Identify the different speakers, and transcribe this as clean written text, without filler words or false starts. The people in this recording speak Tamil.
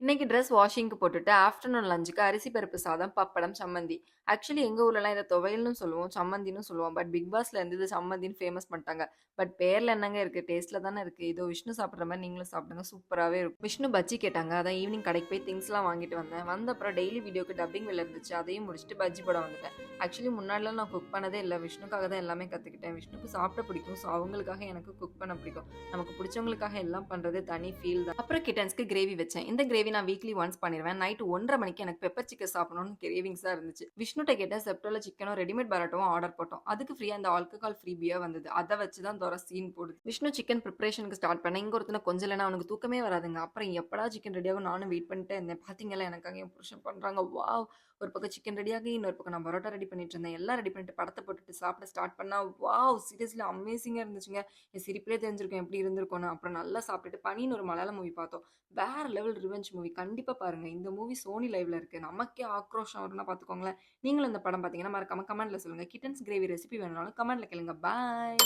Speaker 1: இன்னைக்கு ட்ரெஸ் வாஷிங்க்கு போட்டுட்டு ஆஃப்டர்நூன் லஞ்சுக்கு அரிசி பருப்பு சாதம், பப்படம், சம்மந்தி. ஆக்சுவலி எங்க ஊர்லலாம் இத துவையல்னு சொல்லுவோம், சம்மந்தின்னு சொல்லுவோம். பட் பிக் பாஸ்ல இருந்து இது சம்மந்தின்னு ஃபேமஸ் பண்ணிட்டாங்க. பட் பேர்ல என்னங்க இருக்கு? டேஸ்ட்ல தானே இருக்கு. ஏதோ விஷ்ணு சாப்பிடுற மாரி நீங்களும் சாப்பிடுங்க. சூப்பராவே இருக்கும். விஷ்ணு பஜ்ஜி கேட்டாங்க. அதான் ஈவினிங் கடைக்கு போய் திங்ஸ்லாம் வாங்கிட்டு வந்தேன். வந்த அப்புறம் டெய்லி வீடியோக்கு டப்பிங் வேல இருந்துச்சு. அதையும் முடிச்சுட்டு பஜ்ஜி போட வந்துட்டேன். ஆக்சுவலி முன்னாடிலாம் நான் குக் பண்ணதே இல்ல. விஷ்ணுக்காக தான் எல்லாமே கத்துக்கிட்டேன். விஷ்ணுக்கு சாப்பிட பிடிக்கும். ஸோ அவங்களுக்காக எனக்கு குக் பண்ண பிடிக்கும். நமக்கு பிடிச்சவங்களுக்காக எல்லாம் பண்றது தனி ஃபீல் தான். அப்புறம் கிட்டன்ஸ்க்கு கிரேவி வச்சேன். இந்த கிரேவி நான் வீக்லி ஒன்ஸ் பண்ணிருவேன். நைட் 1:30 மணிக்கு எனக்கு பெப்பர் சிக்கன் சாப்பிடணும்னு கிரேவிங்ஸா இருந்துச்சு. விஷ்ணுட்ட கேட்டேன். செப்டோல சிக்கனும் ரெடிமேட் பரோட்டாவும் ஆர்டர் போட்டோம். அதுக்கு ஃப்ரீயா இந்த ஆல்கஹால் ஃப்ரீ பியர் வந்தது. அத வச்சு தான் தொர சீன் போடுது. விஷ்ணு சிக்கன் ப்ரிப்பரேஷனுக்கு ஸ்டார்ட் பண்ணேன். இங்க ஒருத்தன கொஞ்சம் இல்லைனா அவனுக்கு தூக்கமே வராதுங்க. அப்புறம் எப்படா சிக்கன் ரெடி ஆகும் நானும் வெயிட் பண்ணிட்டே இருந்தேன். பாத்தீங்களா எனக்காக என் புருஷன் பண்றாங்க. வாவ்! ஒரு பக்கம் சிக்கன் ரெடியாகி, இன்னொரு பக்கம் நான் பரோட்டா ரெடி பண்ணிட்டு இருந்தேன். எல்லாம் ரெடி பண்ணிட்டு படத்த போட்டுட்டு சாப்பிட ஸ்டார்ட் பண்ணா, வாவ்! சீரியஸ்லி அமேசிங்கா இருந்துச்சுங்க. என் சிரிப்பிலே தெரிஞ்சிருக்கும் எப்படி இருந்திருக்கும்னு. அப்புறம் நல்லா சாப்பிட்டுட்டு பனின்னு ஒரு மலையாள மூவி பார்த்தோம். வேற லெவல் ரிவெஞ்ச் மூவி. கண்டிப்பா பாருங்க. இந்த மூவி சோனி லைவ்ல இருக்கு. நமக்கே ஆக்ரோஷம் வரும்னா பார்த்துக்கோங்களேன். நீங்களும் இந்த படம் பார்த்தீங்கன்னா மறக்காம கமெண்ட்ல சொல்லுங்க. கிட்டன்ஸ் கிரேவி ரெசிபி வேணும்னாலும் கமெண்ட்ல கேளுங்க. பாய்.